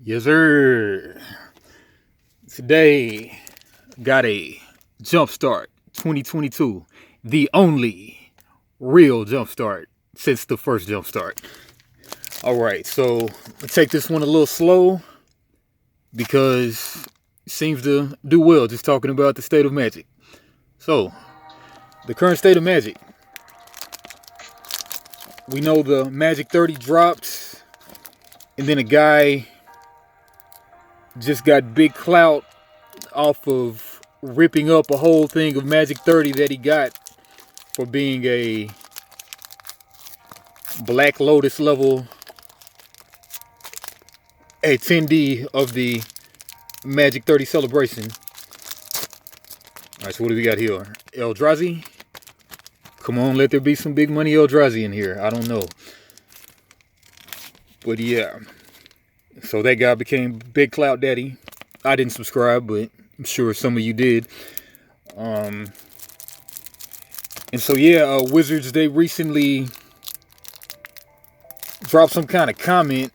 Yes, sir. Today, got a Jumpstart 2022. The only real Jumpstart since the first Jumpstart. Alright, so I take this one a little slow because it seems to do well just talking about the state of Magic. So, the current state of Magic. We know the Magic 30 dropped, and then a guy just got big clout off of ripping up a whole thing of Magic 30 that he got for being a Black Lotus level attendee of the Magic 30 celebration. Alright, so what do we got here? Eldrazi? Come on, let there be some big money Eldrazi in here. I don't know. But yeah. So that guy became Big Clout Daddy. I didn't subscribe, but I'm sure some of you did. And so yeah, Wizards, they recently dropped some kind of comment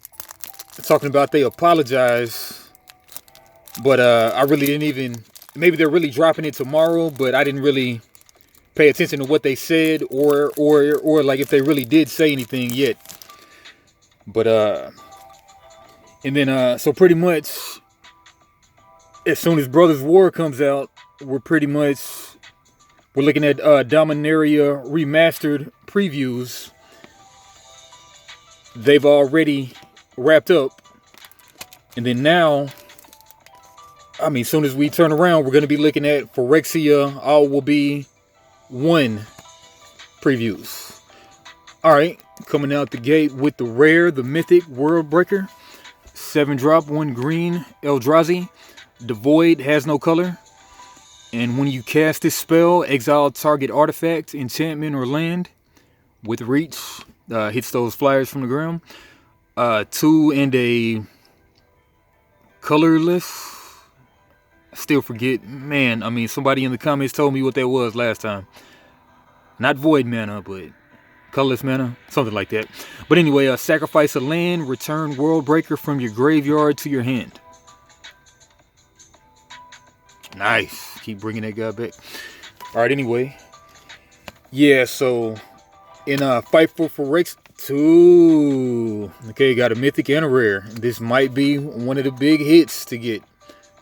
talking about they apologize. But I really didn't even, maybe they're really dropping it tomorrow, but I didn't really pay attention to what they said or like if they really did say anything yet. But and then so pretty much as soon as Brothers War comes out, we're looking at Dominaria remastered previews. They've already wrapped up. And then now, I mean, as soon as we turn around, we're going to be looking at Phyrexia All Will Be One previews. Alright, coming out the gate with the rare, the mythic World Breaker. 7-drop, 1 green, Eldrazi. Devoid, has no color. And when you cast this spell, exile target artifact, enchantment, or land with reach. Hits those flyers from the ground. 2 and a colorless. Still forget. Man, I mean, somebody in the comments told me what that was last time. Not void mana, but colorless mana. Something like that. But anyway, sacrifice a land. Return World Breaker from your graveyard to your hand. Nice. Keep bringing that guy back. Alright, anyway. Yeah, so in Fight for Phyrexia 2. Okay, got a mythic and a rare. This might be one of the big hits to get.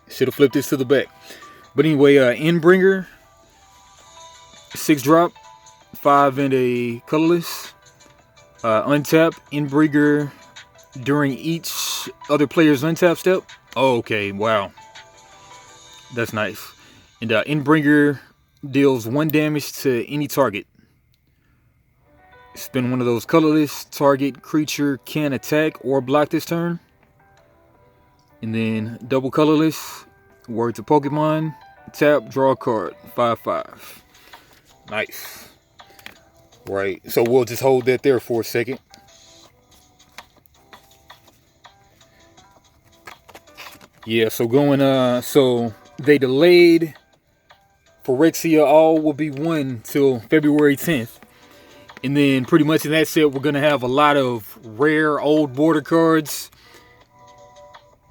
Should have flipped this to the back. But anyway, Endbringer. 6-drop. 5 and a colorless. Untap. Endbringer during each other player's untap step. Oh, okay, wow. That's nice. And Endbringer deals 1 damage to any target. Spin one of those colorless. Target creature can attack or block this turn. And then double colorless. Word to Pokemon. Tap, draw a card. 5/5. Nice. Right. So we'll just hold that there for a second. Yeah, so going so they delayed Phyrexia All Will Be One till February 10th. And then pretty much in that set, we're going to have a lot of rare old border cards,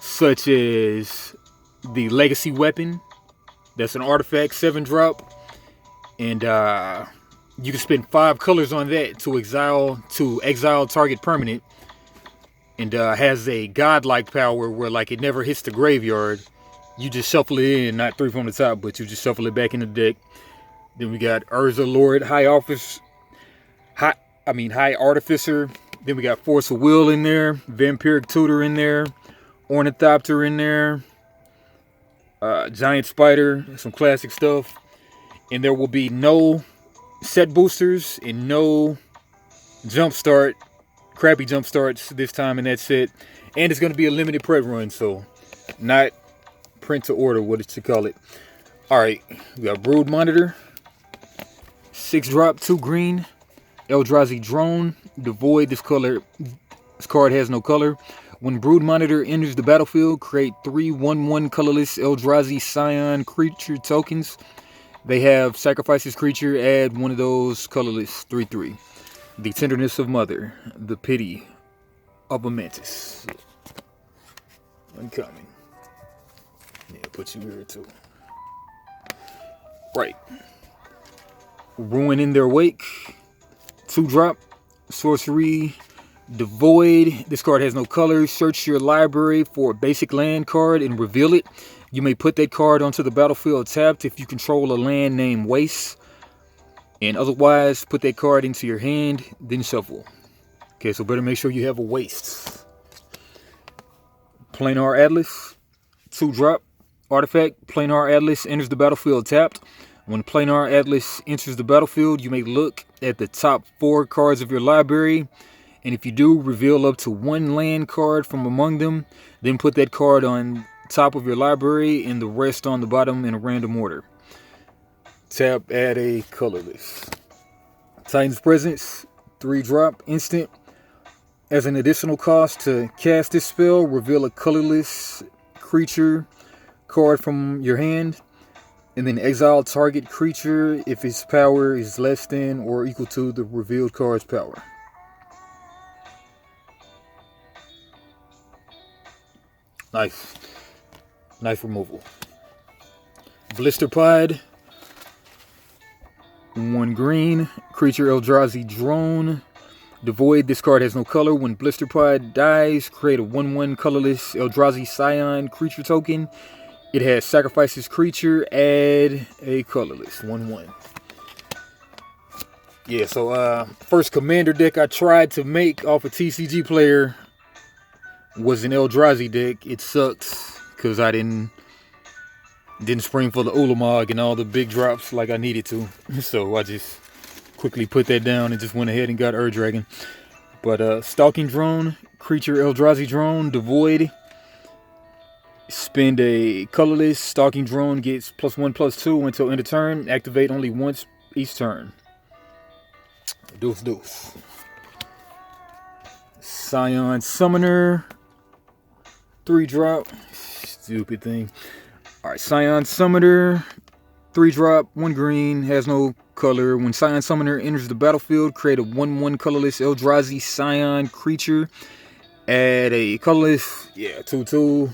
such as the Legacy Weapon. That's an artifact, 7-drop. And you can spend 5 colors on that to exile target permanent. And has a godlike power where like it never hits the graveyard. You just shuffle it in, not 3 from the top, but you just shuffle it back in the deck. Then we got Urza Lord, High Artificer. Then we got Force of Will in there, Vampiric Tutor in there, Ornithopter in there, Giant Spider, some classic stuff. And there will be no set boosters and no Jumpstart, crappy Jumpstarts this time in that set. And it's going to be a limited prep run, so not print to order, what did you call it? Alright, we got Brood Monitor, 6-drop, 2 green, Eldrazi Drone, Devoid, this card has no color. When Brood Monitor enters the battlefield, create 3 1/1 colorless Eldrazi Scion creature tokens. They have sacrifice this creature, add one of those colorless 3/3. The Tenderness of Mother, the Pity of a Mantis. Uncommon. Yeah, put you here too. Right. Ruin in their wake. 2-drop. Sorcery. Devoid. This card has no colors. Search your library for a basic land card and reveal it. You may put that card onto the battlefield tapped if you control a land named Waste. And otherwise, put that card into your hand, then shuffle. Okay, so better make sure you have a Waste. Planar Atlas. 2-drop. Artifact. Planar Atlas enters the battlefield tapped. When Planar Atlas enters the battlefield, you may look at the top 4 cards of your library. And if you do, reveal up to 1 land card from among them. Then put that card on top of your library and the rest on the bottom in a random order. Tap, add a colorless. Titan's Presence. 3-drop. Instant. As an additional cost to cast this spell, reveal a colorless creature card from your hand. And then exile target creature if its power is less than or equal to the revealed card's power. Nice. Nice removal. Blister Pod. 1 green. Creature Eldrazi Drone. Devoid. This card has no color. When Blister Pod dies, create a 1/1 colorless Eldrazi Scion creature token. It has sacrifices creature, add a colorless 1/1. Yeah, so first commander deck I tried to make off a TCG player was an Eldrazi deck. It sucks because I didn't spring for the Ulamog and all the big drops like I needed to. So I just quickly put that down and just went ahead and got Ur-Dragon. But Stalking Drone, creature Eldrazi Drone, Devoid. Spend a colorless. Stalking Drone gets +1/+2 until end of turn. Activate only once each turn. Deuce. Scion Summoner. 3-drop. Stupid thing. Alright, Scion Summoner. 3-drop. 1 green. Has no color. When Scion Summoner enters the battlefield, create a 1/1 colorless Eldrazi Scion creature. Add a colorless. Yeah, 2/2.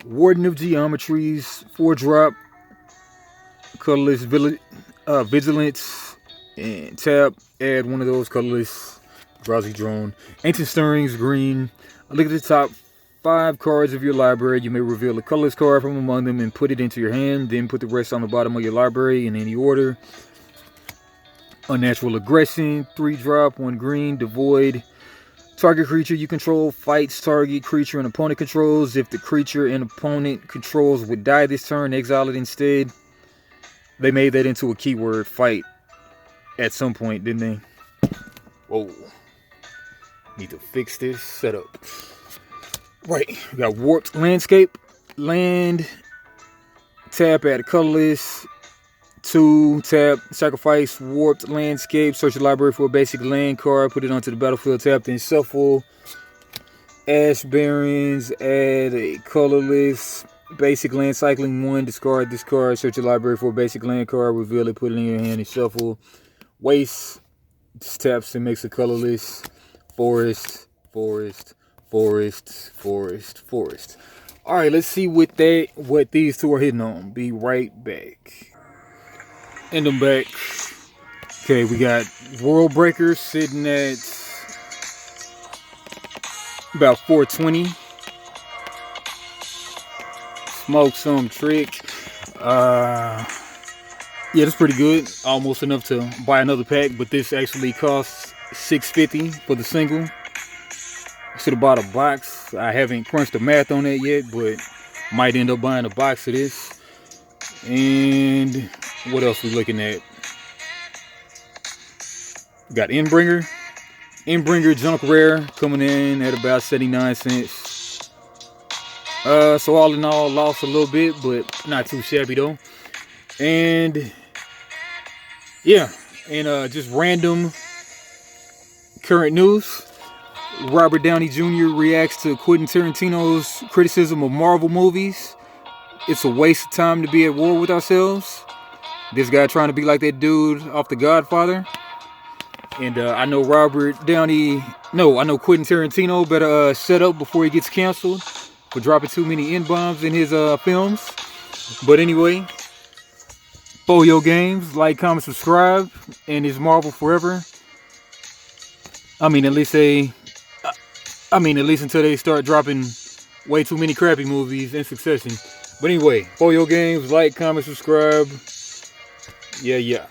Warden of Geometries, 4-drop, colorless Vigilance, and tap, add one of those colorless Eldrazi Drone. Ancient Stirrings, green. Look at the top 5 cards of your library. You may reveal a colorless card from among them and put it into your hand. Then put the rest on the bottom of your library in any order. Unnatural Aggression, 3-drop, 1 green, Devoid. Target creature you control fights target creature and opponent controls. If the creature and opponent controls would die this turn, exile it instead. They made that into a keyword, fight, at some point, didn't they? Whoa. Need to fix this setup. Right, we got Warped Landscape. Land. Tap, add a colorless. 2, tap, sacrifice Warped Landscape, search your library for a basic land card, put it onto the battlefield, tap, then shuffle. Ash Barrens, add a colorless, basic land cycling 1, discard this card, search your library for a basic land card, reveal it, put it in your hand and shuffle. Waste, just taps and makes a colorless. Forest. Alright, let's see what these two are hitting on. Be right back. And I'm back. Okay, we got World Breaker sitting at about 420. Smoke some trick. Yeah, that's pretty good. Almost enough to buy another pack, but this actually costs $6.50 for the single. I should have bought a box. I haven't crunched the math on that yet, but might end up buying a box of this. And what else we looking at? Got Endbringer. Endbringer junk rare coming in at about 79 cents. So all in all, lost a little bit, but not too shabby though. And yeah, and just random current news. Robert Downey Jr. reacts to Quentin Tarantino's criticism of Marvel movies. It's a waste of time to be at war with ourselves. This guy trying to be like that dude off The Godfather. And I know Quentin Tarantino better shut up before he gets canceled. for dropping too many N-bombs in his films. But anyway, Folio Games, like, comment, subscribe, and it's Marvel forever. I mean, at least until they start dropping way too many crappy movies in succession. But anyway, Folio Games, like, comment, subscribe. Yeah.